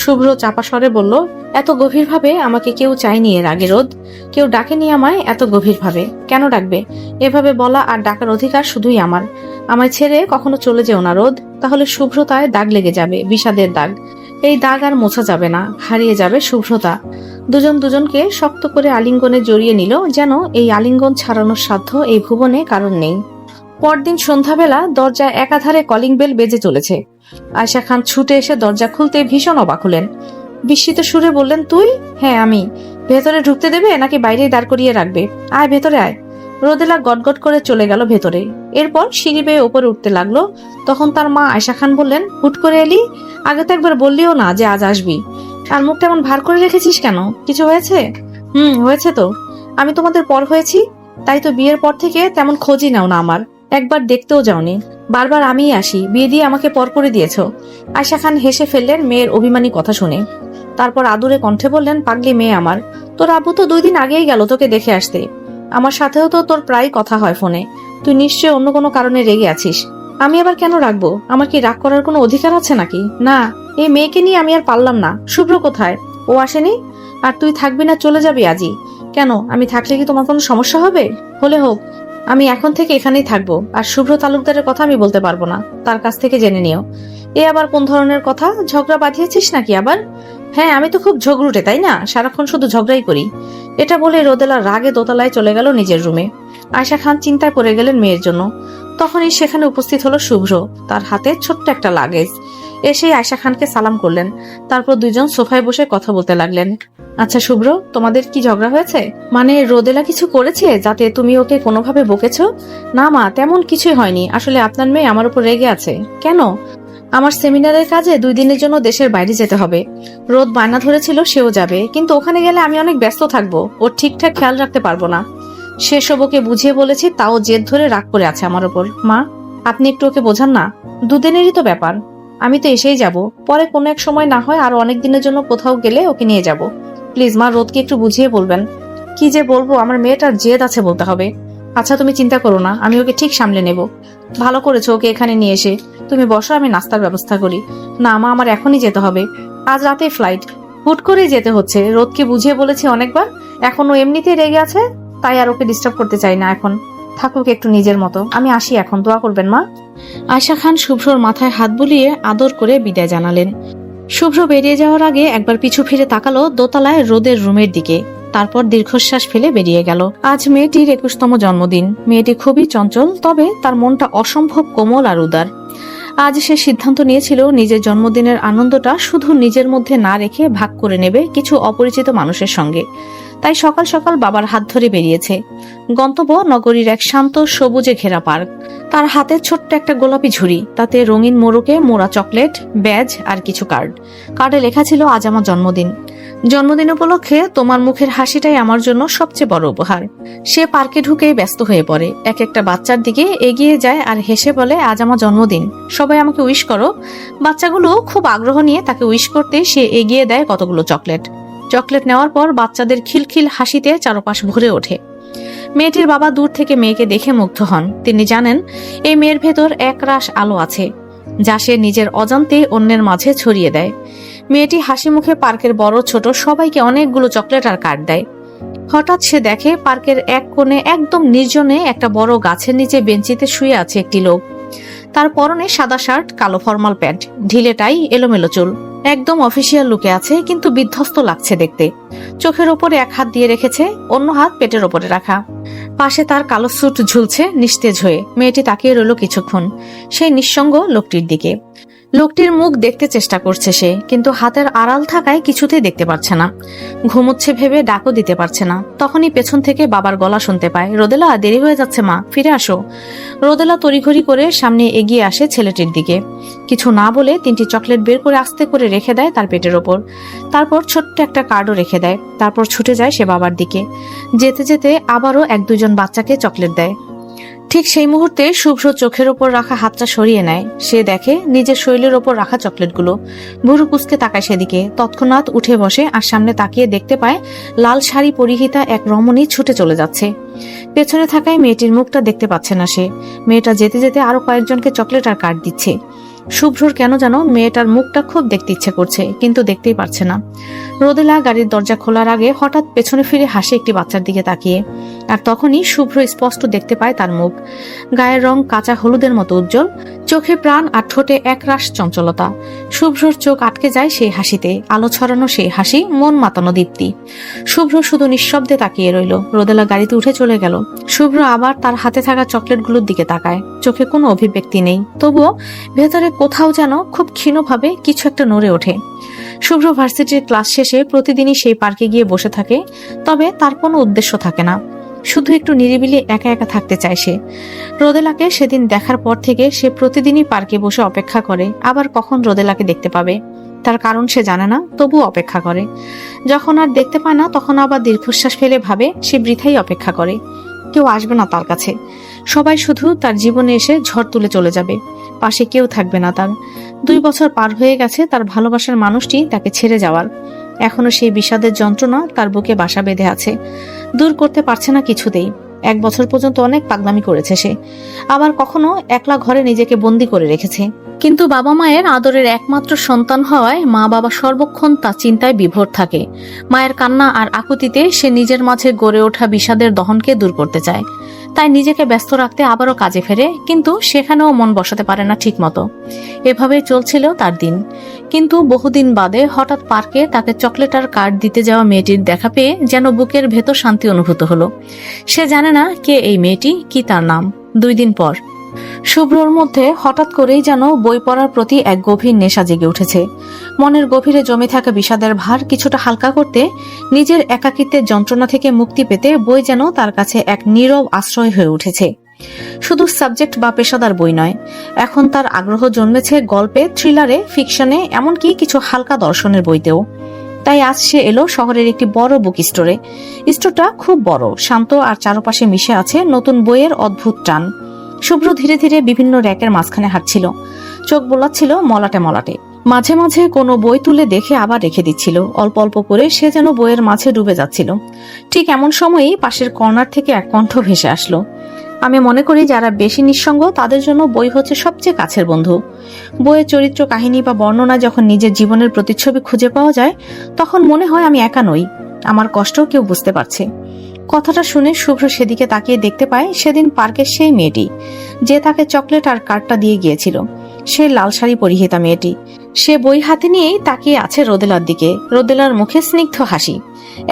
শুভ্র চাপা স্বরে বলল, এত গভীরভাবে আমাকে কেউ চায়নি এর আগে রোদ, কেউ ডাকেনি আমায় এত গভীরভাবে। কেন ডাকবে? এভাবে বলা আর ডাকার অধিকার শুধুই আমার। আমায় ছেড়ে কখনো চলে যেও না রোদ, তাহলে শুভ্রতায় দাগ লেগে যাবে, বিষাদের দাগ। এই দাগ আর মোছা যাবে না, হারিয়ে যাবে শুভ্রতা। দুজন দুজনকে শক্ত করে আলিঙ্গনে জড়িয়ে নিল, যেন এই আলিঙ্গন ছাড়ানোর সাধ্য এই ভুবনে কারণ নেই। পরদিন সন্ধ্যাবেলা দরজায় একাধারে কলিং বেল বেজে চলেছে। আয়শা খান ছুটে এসে দরজা খুলতে ভীষণ অবাক হলেন। বিস্মিত সুরে বললেন, তুই? হ্যাঁ আমি। ভেতরে ঢুকতে দেবে নাকি বাইরেই দাঁড় করিয়ে রাখবে? আয় ভেতরে আয়। রোদেলা গটগট করে চলে গেল ভেতরে। এরপর সিঁড়ি বেয়ে ওপরে উঠতে লাগলো। তখন তার মা আয়শা খান বললেন, হুট করে এলি? আগে তো একবার বললিও না যে আজ আসবি। আর মুখটা এমন ভার করে রেখেছিস কেন? কিছু হয়েছে? হয়েছে তো। আমি তোমাদের পর হয়েছি, তাই তো বিয়ের পর থেকে তেমন খোঁজই নাও না আমার। একবার দেখতেও যাওনি, বারবার আমিই আসি, বিয়ে দিয়ে আমাকে পর করে দিয়েছ। আয়শা খান হেসে ফেললেন মেয়ের অভিমানী কথা শুনে। তারপর আদুরে কণ্ঠে বললেন, পাগলি মেয়ে আমার, তোর আব্বু তো 2 দিন আগেই গেল তোকে দেখে আসতে। আমার সাথেও তো তোর প্রায় কথা হয় ফোনে। তুই নিশ্চয় অন্য কোনো কারণে রেগে আছিস। আমি আবার কেন রাখবো? আমার কি রাগ করার কোনো অধিকার আছে নাকি? না, এই মেয়েকে নিয়ে আমি আর পারলাম না। শুভ্র কোথায়? ও আসেনি? আর তুই থাকবি না চলে যাবি আজই? কেন, আমি থাকলে কি তোমার কোনো সমস্যা হবে? হলে হোক, আমি এখন থেকে এখানেই থাকবো। আর শুভ্র তালুকদারের কথা আমি বলতে পারবো না, তার কাছ থেকে জেনে নিও। এ আবার কোন ধরনের কথা? ঝগড়া বাঁধিয়েছিস নাকি আবার? হ্যাঁ, আমি তো খুব ঝগড়ুটে, তাই না? সারাক্ষণ শুধু ঝগড়াই করি। এটা বলে রোদেলা রাগে দোতলায় চলে গেল নিজের রুমে। আয়শা খান চিন্তায় পড়ে গেলেন মেয়ের জন্য। তখনই সেখানে উপস্থিত হলো শুভ্র, তার হাতে ছোট্ট একটা লাগেজ। এসে আয়শা খানকে সালাম করলেন। তারপর দুজন সোফায় বসে কথা বলতে লাগলেন। আচ্ছা শুভ্র, তোমাদের কি ঝগড়া হয়েছে? মানে রোদেলা কিছু করেছে যাতে তুমি ওকে কোনোভাবে বকেছো? না মা, তেমন কিছুই হয়নি। আসলে আপনার মেয়ে আমার উপর রেগে আছে। কেন? আমার সেমিনারের কাজে 2 দিনের জন্য দেশের বাইরে যেতে হবে। রোদ বায়না ধরেছিল সেও যাবে, কিন্তু ওখানে গেলে আমি অনেক ব্যস্ত থাকবো, ওর ঠিকঠাক খেয়াল রাখতে পারবো না। সেসব ওকে বুঝিয়ে বলেছি, তাও জেদ ধরে রাগ করে আছে আমার ওপর। মা, আপনি একটু ওকে বোঝান না। 2 দিনেরই তো ব্যাপার, আমি তো এসেই যাব। পরে কোনো এক সময় না হয় আরো অনেক দিনের জন্য কোথাও গেলে ওকে নিয়ে যাব। প্লিজ মা, রোদকে একটু বুঝিয়ে বলবেন। কি যে বলবো, আমার মেয়েটার জেদ আছে বলতে হবে। আচ্ছা তুমি চিন্তা করো না, আমি ওকে ঠিক সামলে নেব। ভালো করেছো ওকে এখানে নিয়ে এসে। তুমি বসো, আমি নাস্তার ব্যবস্থা করি। না মা, আমার এখনই যেতে হবে। আজ রাতে ফ্লাইট, হুট করেই যেতে হচ্ছে। রোদকে বুঝিয়ে বলেছি অনেকবার, এখনো এমনিতেই রেগে আছে, তাই আর ওকে ডিস্টার্ব করতে চাই না এখন। থাকুক একটু নিজের মতো। আমি আসি এখন, দোয়া করবেন মা। আয়শা খান শুভ্রর মাথায় হাত বুলিয়ে আদর করে বিদায় জানালেন। শুভ্র বেরিয়ে যাওয়ার আগে একবার পিছু ফিরে তাকালো দোতলায় রোদের রুমের দিকে। তারপর দীর্ঘশ্বাস ফেলে বেরিয়ে গেল। আজ মেয়েটির 21তম জন্মদিন। মেয়েটি খুবই চঞ্চল, তবে তার মনটা অসম্ভব কোমল আর উদার। আজ সে সিদ্ধান্ত নিয়েছিল নিজের জন্মদিনের আনন্দটা শুধু নিজের মধ্যে না রেখে ভাগ করে নেবে কিছু অপরিচিত মানুষের সঙ্গে। তাই সকাল সকাল বাবার হাত ধরে বেরিয়েছে। গন্তব্য নগরীর এক শান্ত সবুজে ঘেরা পার্ক। তার হাতে ছোট্ট একটা গোলাপি ঝুড়ি, তাতে রঙিন মোড়কে মোড়া চকলেট, ব্যাজ আর কিছু কার্ড। কার্ডে লেখা ছিল, আজ আমার জন্মদিন। জন্মদিন উপলক্ষে তোমার মুখের হাসিটাই আমার জন্য সবচেয়ে বড় উপহার। সে পার্কে ঢুকেই ব্যস্ত হয়ে পড়ে। এক একটা বাচ্চার দিকে এগিয়ে যায় আর হেসে বলে, আজ আমার জন্মদিন, সবাই আমাকে উইশ করো। বাচ্চাগুলো খুব আগ্রহ নিয়ে তাকে উইশ করতে সে এগিয়ে দেয় কতগুলো চকলেট। চকলেট নেওয়ার পর বাচ্চাদের খিলখিল হাসিতে চারপাশ ভরে ওঠে। মেয়েটির বাবা দূর থেকে মেয়েকে দেখে মুগ্ধ হন। তিনি জানেন এই মেয়ের ভেতর একরাশ আলো আছে, যা সে নিজের অজান্তে অন্যের মাঝে ছড়িয়ে দেয়। মেয়েটি হাসি মুখে পার্কের বড় ছোট সবাইকে অনেকগুলো চকলেট আর কার্ড দেয়। হঠাৎ সে দেখে পার্কের এক কোণে একদম নির্জনে একটা বড় গাছের নিচে বেঞ্চিতে শুয়ে আছে একটি লোক। তার পরনে সাদা শার্ট, কালো ফর্মাল প্যান্ট, ঢিলে টাই, এলোমেলো চুল। একদম অফিসিয়াল লুকে আছে, কিন্তু বিধ্বস্ত লাগছে দেখতে। চোখের ওপরে এক হাত দিয়ে রেখেছে, অন্য হাত পেটের ওপরে রাখা। পাশে তার কালো স্যুট ঝুলছে নিস্তেজ হয়ে। মেয়েটি তাকিয়ে রইল কিছুক্ষণ সেই নিঃসঙ্গ লোকটির দিকে। লোকটির মুখ দেখতে চেষ্টা করছে সে, কিন্তু হাতের আড়াল থাকায় কিছুতেই দেখতে পাচ্ছে না। ঘুমোচ্ছে ভেবে ডাকও দিতে পারছে না। তখনই পেছন থেকে বাবার গলা শুনতে পায়, রোদেলা, দেরি হয়ে যাচ্ছে মা, ফিরে আসো। রোদেলা তড়িঘড়ি করে সামনে এগিয়ে আসে ছেলেটির দিকে। কিছু না বলে 3টি চকলেট বের করে আস্তে করে রেখে দেয় তার পেটের ওপর। তারপর ছোট্ট একটা কার্ডও রেখে দেয়। তারপর ছুটে যায় সে বাবার দিকে। যেতে যেতে আবারও 1-2জন বাচ্চাকে চকলেট দেয়। ঠিক সেই মুহূর্তে শুভ্র চোখের ওপর রাখা হাতটা সরিয়ে নেয়। সে দেখে নিজের শরীরের ওপর রাখা চকলেটগুলো। ভুরু কুঁচকে তাকায় সেদিকে। তৎক্ষণাৎ উঠে বসে আর সামনে তাকিয়ে দেখতে পায় লাল শাড়ি পরিহিতা এক রমণী ছুটে চলে যাচ্ছে। পেছনে থাকায় মেয়েটির মুখটা দেখতে পাচ্ছে না সে। মেয়েটা যেতে যেতে আরো কয়েকজনকে চকলেট আর কার্ড দিচ্ছে। শুভ্রর কেন যেন মেয়েটার মুখটা খুব দেখতে ইচ্ছে করছে, কিন্তু দেখতেই পারছে না। রোদেলা গাড়ির দরজা খোলার আগে হঠাৎ পেছনে ফিরে হাসে একটি বাচ্চার দিকে তাকিয়ে, আর তখনই শুভ্র স্পষ্ট দেখতে পায় তার মুখ। গায়ের রং কাঁচা হলুদের মতো উজ্জ্বল, চোখে প্রাণ আর ঠোঁটে একরাশ চঞ্চলতা। শুভ্রর চোখ আটকে যায় সেই হাসিতে, আলো ছড়ানো সেই হাসি, মন মাতানো দীপ্তি। শুভ্র শুধু নিঃশব্দে তাকিয়ে রইল। রোদেলা গাড়িতে উঠে চলে গেল। শুভ্র আবার তার হাতে থাকা চকলেটগুলোর দিকে তাকায়। চোখে কোনো অভিব্যক্তি নেই, তবুও ভেতরে কোথাও যেন খুব ক্ষীণভাবে কিছু একটা নড়ে ওঠে। শুভ্র ভার্সিটির ক্লাস শেষে প্রতিদিনই সেই পার্কে গিয়ে বসে থাকে, তবে তার কোনো উদ্দেশ্য থাকে না, শুধু একটু নিরিবিলি একা একা থাকতে চায় সে। রোদেলাকে সেদিন দেখার পর থেকে সে প্রতিদিনই পার্কে বসে অপেক্ষা করে আবার কখন রোদেলাকে দেখতে পাবে। তার কারণ সে জানে না, তবু অপেক্ষা করে। যখন আর দেখতে পায় না তখন আবার দীর্ঘশ্বাস ফেলে ভাবে সে বৃথাই অপেক্ষা করে। কেউ আসবে না তার কাছে, সবাই শুধু তার জীবনে এসে ঝড় তুলে চলে যাবে, পাশে কেউ থাকবে না তার। 2 বছর পার হয়ে গেছে তার ভালোবাসার মানুষটি তাকে ছেড়ে যাওয়ার। এখনো সেই বিষাদের যন্ত্রণা তার বুকে বাসা বেঁধে আছে, দূর করতে পারছে না কিছুতেই। 1 বছর পর্যন্ত অনেক পাগলামি করেছে সে, আবার কখনো একলা ঘরে নিজেকে বন্দি করে রেখেছে। কিন্তু বাবা মায়ের আদরের একমাত্র সন্তান হওয়ায় মা বাবা সর্বক্ষণ তার চিন্তায় বিভোর থাকে। মায়ের কান্না আর আকুতিতে সে নিজের মাঝে গড়ে ওঠা বিষাদের দহনকে দূর করতে চায়, তাই নিজেকে ব্যস্ত রাখতে আবারও কাজে ফেরে, কিন্তু সেখানেও মন বসাতে পারে না ঠিক মতো। এভাবেই চলছিল তার দিন। কিন্তু বহুদিন বাদে হঠাৎ পার্কে তাকে চকলেট আর কার্ড দিতে যাওয়া মেয়েটির দেখা পেয়ে যেন বুকের ভেতর শান্তি অনুভূত হলো। সে জানে না কে এই মেয়েটি, কি তার নাম। 2 দিন পর শুভ্রর মধ্যে হঠাৎ করেই যেন বই পড়ার প্রতি এক গভীর নেশা জেগে উঠেছে। মনের গভীরে জমে থাকা বিষাদের ভার কিছুটা হালকা করতে, নিজের একাকিত্বের যন্ত্রণা থেকে মুক্তি পেতে বই যেন তার কাছে এক নীরব আশ্রয় হয়ে উঠেছে। শুধু সাবজেক্ট বা পেশাদার বই নয়, এখন তার আগ্রহ জন্মেছে গল্পে, থ্রিলারে, ফিকশনে, এমনকি কিছু হালকা দর্শনের বইতেও। তাই আজ সে এলো শহরের একটি বড় বুক স্টোরে। স্টোরটা খুব বড়, শান্ত, আর চারপাশে মিশে আছে নতুন বইয়ের অদ্ভুত টান। শুভ্র ধীরে ধীরে বিভিন্ন র্যাকের মাঝখানে হাঁটছিল, চোখ বোলাচ্ছিল মলাটে মলাটে। মাঝে মাঝে কোনো বই তুলে দেখে আবার রেখে দিচ্ছিল। অল্প অল্প করে সে যেন বইয়ের মাঝে ডুবে যাচ্ছিল। ঠিক এমন সময়েই পাশের কর্নার থেকে এক কণ্ঠ ভেসে আসলো। আমি মনে করি যারা বেশি নিঃসঙ্গ তাদের জন্য বই হচ্ছে সবচেয়ে কাছের বন্ধু। বইয়ের চরিত্র, কাহিনী বা বর্ণনা যখন নিজের জীবনের প্রতিচ্ছবি খুঁজে পাওয়া যায়, তখন মনে হয় আমি একা নই, আমার কষ্টও কেউ বুঝতে পারছে। কথাটা শুনে শুভ্র সেদিকে তাকিয়ে দেখতে পায় সেদিন পার্কের সেই মেয়েটি, যে তাকে চকলেট আর কার্ডটা দিয়ে গিয়েছিল। সে লাল শাড়ি পরিহিতা মেয়েটি। সে বই হাতে নিয়েই তাকিয়ে আছে রোদেলার দিকে। রোদেলার মুখে স্নিগ্ধ হাসি।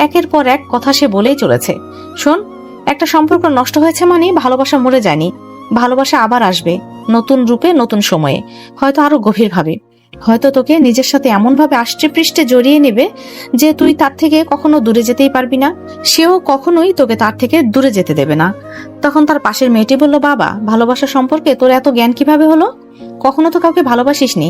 একের পর এক কথা সে বলেই চলেছে। শোন, একটা সম্পর্ক নষ্ট হয়েছে মানে ভালোবাসা মরে যায়নি। ভালোবাসা আবার আসবে, নতুন রূপে, নতুন সময়ে, হয়তো আরো গভীরভাবে। হয়তো তোকে নিজের সাথে এমনভাবে আষ্টে পৃষ্ঠে জড়িয়ে নেবে যে তুই তার থেকে কখনো দূরে যেতেই পারবি না, সেও কখনোই তোকে তার থেকে দূরে যেতে দেবে না। তখন তার পাশের মেয়েটি বলল, বাবা, ভালোবাসা সম্পর্কে তোর এত জ্ঞান কিভাবে হলো? কখনো তো কাউকে ভালোবাসিসনি,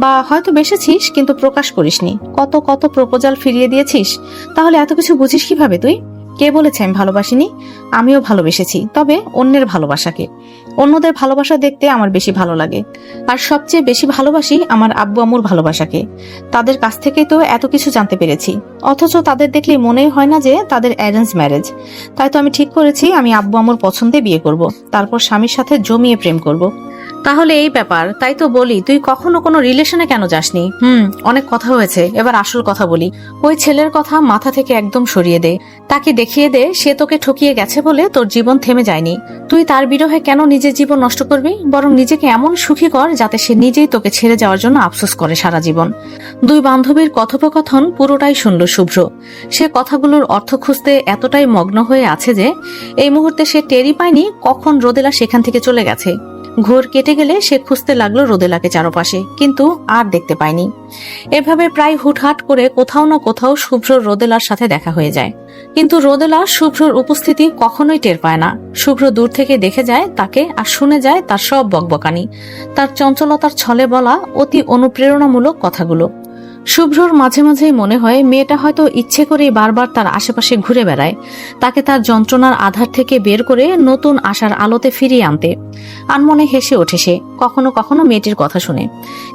বা হয়তো বেসেছিস কিন্তু প্রকাশ করিসনি। কত কত প্রপোজাল ফিরিয়ে দিয়েছিস, তাহলে এত কিছু বুঝিস কিভাবে তুই? কে বলেছে আমি ভালোবাসিনি? আমিও ভালোবেসেছি, তবে অন্যের ভালোবাসাকে। অন্যদের ভালোবাসা দেখতে আমার বেশি ভালো লাগে, আর সবচেয়ে বেশি ভালোবাসি আমার আব্বু আম্মুর ভালোবাসাকে। তাদের কাছ থেকেই তো এত কিছু জানতে পেরেছি, অথচ তাদের দেখলেই মনেই হয় না যে তাদের অ্যারেঞ্জ ম্যারেজ। তাই তো আমি ঠিক করেছি আমি আব্বু আম্মুর পছন্দে বিয়ে করব, তারপর স্বামীর সাথে জমিয়ে প্রেম করব। তাহলে এই ব্যাপার, তাই তো বলি তুই কখনো কোনো রিলেশনে কেন যাসনি? অনেক কথা হয়েছে, এবার আসল কথা বলি। ওই ছেলের কথা মাথা থেকে একদম সরিয়ে দে। তাকে দেখিয়ে দে সে তোকে ঠকিয়ে গেছে বলে তোর জীবন থেমে যায়নি। তুই তার বিরহে কেন নিজের জীবন নষ্ট করবি? বরং নিজেকে এমন সুখী কর যাতে সে নিজেই তোকে ছেড়ে যাওয়ার জন্য আফসোস করে সারা জীবন। 2 বান্ধবীর কথোপকথন পুরোটাই শুনল শুভ্র। সে কথাগুলোর অর্থ খুঁজতে এতটাই মগ্ন হয়ে আছে যে এই মুহূর্তে সে টেরই পায়নি কখন রোদেলা সেখান থেকে চলে গেছে। ঘোর কেটে গেলে সে খুঁজতে লাগলো রোদেলাকে চারপাশে, কিন্তু আর দেখতে পায়নি। এভাবে প্রায় হুটহাট করে কোথাও না কোথাও শুভ্রর রোদেলার সাথে দেখা হয়ে যায়, কিন্তু রোদেলা শুভ্রর উপস্থিতি কখনোই টের পায় না। শুভ্র দূর থেকে দেখে যায় তাকে, আর শুনে যায় তার সব বকবকানি, তার চঞ্চলতার ছলে বলা অতি অনুপ্রেরণামূলক কথাগুলো। শুভ্রর মাঝে মাঝেই মনে হয় মেয়েটা হয়তো ইচ্ছে করেই বারবার তার আশেপাশে ঘুরে বেড়ায়, তাকে তার যন্ত্রণার আধার থেকে বের করে নতুন আশার আলোতে ফিরিয়ে আনতে। আনমনে হেসে ওঠে সে কখনো কখনো মেয়েটির কথা শুনে,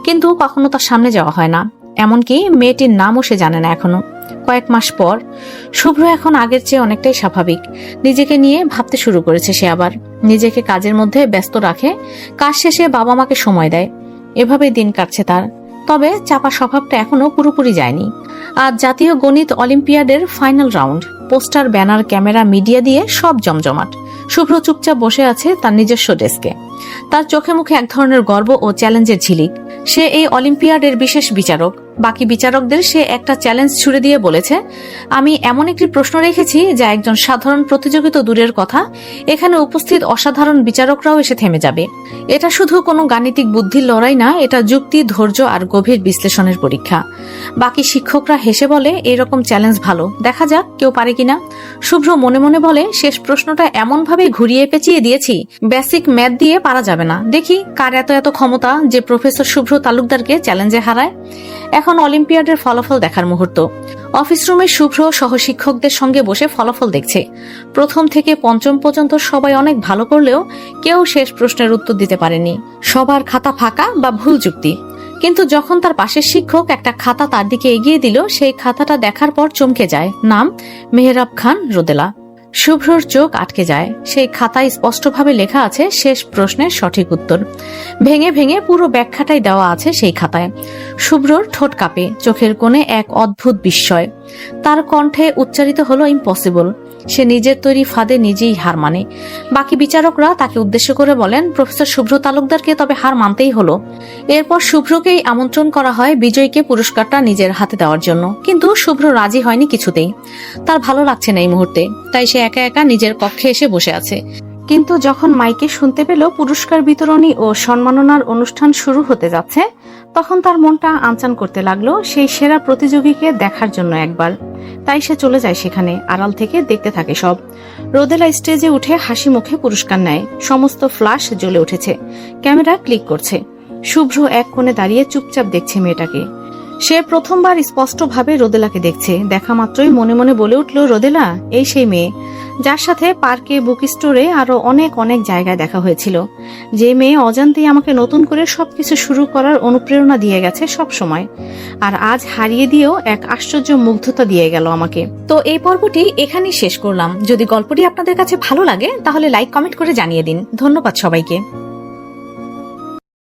কিন্তু কখনো তার সামনে যাওয়া হয় না। এমনকি মেয়েটির নামও সে জানে না এখনো। কয়েক মাস পর শুভ্র এখন আগের চেয়ে অনেকটাই স্বাভাবিক। নিজেকে নিয়ে ভাবতে শুরু করেছে সে আবার। নিজেকে কাজের মধ্যে ব্যস্ত রাখে, কাজ শেষে বাবা মাকে সময় দেয়। এভাবে দিন কাটছে তার। তবে চাপা স্বভাবটা এখনো পুরোপুরি যায়নি। আজ জাতীয় গণিত অলিম্পিয়াডের final round. Poster, banner, camera, media দিয়ে সব জমজমাট। শুভ্র চুপচাপ বসে আছে তার নিজস্ব ডেস্কে। তার চোখে মুখে এক ধরনের গর্ব ও চ্যালেঞ্জের ঝিলিক। সে এই অলিম্পিয়াডের বিশেষ বিচারক। বাকি বিচারকদের সে একটা চ্যালেঞ্জ ছুড়ে দিয়ে বলেছে, আমি এমন একটি প্রশ্ন রেখেছি যা একজন সাধারণ প্রতিযোগী তো দূরের কথা, এখানে উপস্থিত অসাধারণ বিচারকরাও এসে থেমে যাবে। এটা শুধু কোনো গাণিতিক বুদ্ধির লড়াই না, এটা যুক্তি, ধৈর্য আর গভীর বিশ্লেষণের পরীক্ষা। বাকি শিক্ষকরা হেসে বলে, এরকম চ্যালেঞ্জ ভালো, দেখা যাক কেউ পারে কিনা। শুভ্র মনে মনে বলে, শেষ প্রশ্নটা এমন ভাবে ঘুরিয়ে পেঁচিয়ে দিয়েছি, বেসিক ম্যাথ দিয়ে পারা যাবে না। দেখি কার এত এত ক্ষমতা যে প্রফেসর শুভ্র তালুকদারকে চ্যালেঞ্জে হারায়। এখন অলিম্পিয়াডের ফলাফল দেখার মুহূর্ত। অফিস রুমে শুভ্র সহশিক্ষকদের সঙ্গে বসে ফলাফল দেখছে। প্রথম থেকে পঞ্চম পর্যন্ত সবাই অনেক ভালো করলেও কেউ শেষ প্রশ্নের উত্তর দিতে পারেনি। সবার খাতা ফাঁকা বা ভুল যুক্তি। কিন্তু যখন তার পাশের শিক্ষক একটা খাতা তার দিকে এগিয়ে দিল, সেই খাতাটা দেখার পর চমকে যায়। নাম মেহরাব খান রোদেলা। শুভ্রর চোখ আটকে যায়। সেই খাতায় স্পষ্টভাবে লেখা আছে শেষ প্রশ্নের সঠিক উত্তর। ভেঙে ভেঙে পুরো ব্যাখ্যাটাই দেওয়া আছে সেই খাতায়। শুভ্রর ঠোঁট কাঁপে, চোখের কোণে এক অদ্ভুত বিস্ময়। তার কণ্ঠে উচ্চারিত হলো ইম্পসিবল। সে নিজের তৈরি ফাঁদে নিজেই হার মানে। বাকি বিচারকরা তাকে উদ্দেশ্য করে বলেন, প্রফেসর শুভ্র তালুকদারকে তবে হার মানতেই হলো। এরপর শুভ্রকেই আমন্ত্রণ করা হয় বিজয়ীকে পুরস্কারটা নিজের হাতে দেওয়ার জন্য। কিন্তু শুভ্র রাজি হয়নি কিছুতেই। তার ভালো লাগছে না এই মুহূর্তে, তাই সে একা একা নিজের কক্ষে এসে বসে আছে। কিন্তু যখন মাইকে শুনতে পেল পুরস্কার বিতরণী ও সম্মাননার অনুষ্ঠান শুরু হতে যাচ্ছে, তখন তার মনটা আনচান করতে লাগলো সেই সেরা প্রতিযোগীকে দেখার জন্য একবার। তাই সে চলে যায় সেখানে, আড়াল থেকে দেখতে থাকে সব। রোদেলা স্টেজে উঠে হাসি মুখে পুরস্কার নেয়। সমস্ত ফ্ল্যাশ জ্বলে উঠেছে, ক্যামেরা ক্লিক করছে। শুভ্র এক কোণে দাঁড়িয়ে চুপচাপ দেখছে মেয়েটাকে। সে প্রথমবার স্পষ্টভাবে রোদেলাকে দেখছে। দেখা মাত্রই মনে মনে বলে উঠল, রোদেলা এই সেই মেয়ে যার সাথে পার্কে, বুক স্টোরে আরো অনেক অনেক জায়গায় দেখা হয়েছিল। যে মেয়ে অজান্তেই আমাকে নতুন করে সবকিছু শুরু করার অনুপ্রেরণা দিয়ে গেছে সব সময়, আর আজ হারিয়ে দিয়েও এক আশ্চর্য মুগ্ধতা দিয়ে গেল আমাকে। তো এই পর্বটি এখানেই শেষ করলাম। যদি গল্পটি আপনাদের কাছে ভালো লাগে তাহলে লাইক, কমেন্ট করে জানিয়ে দিন। ধন্যবাদ সবাইকে।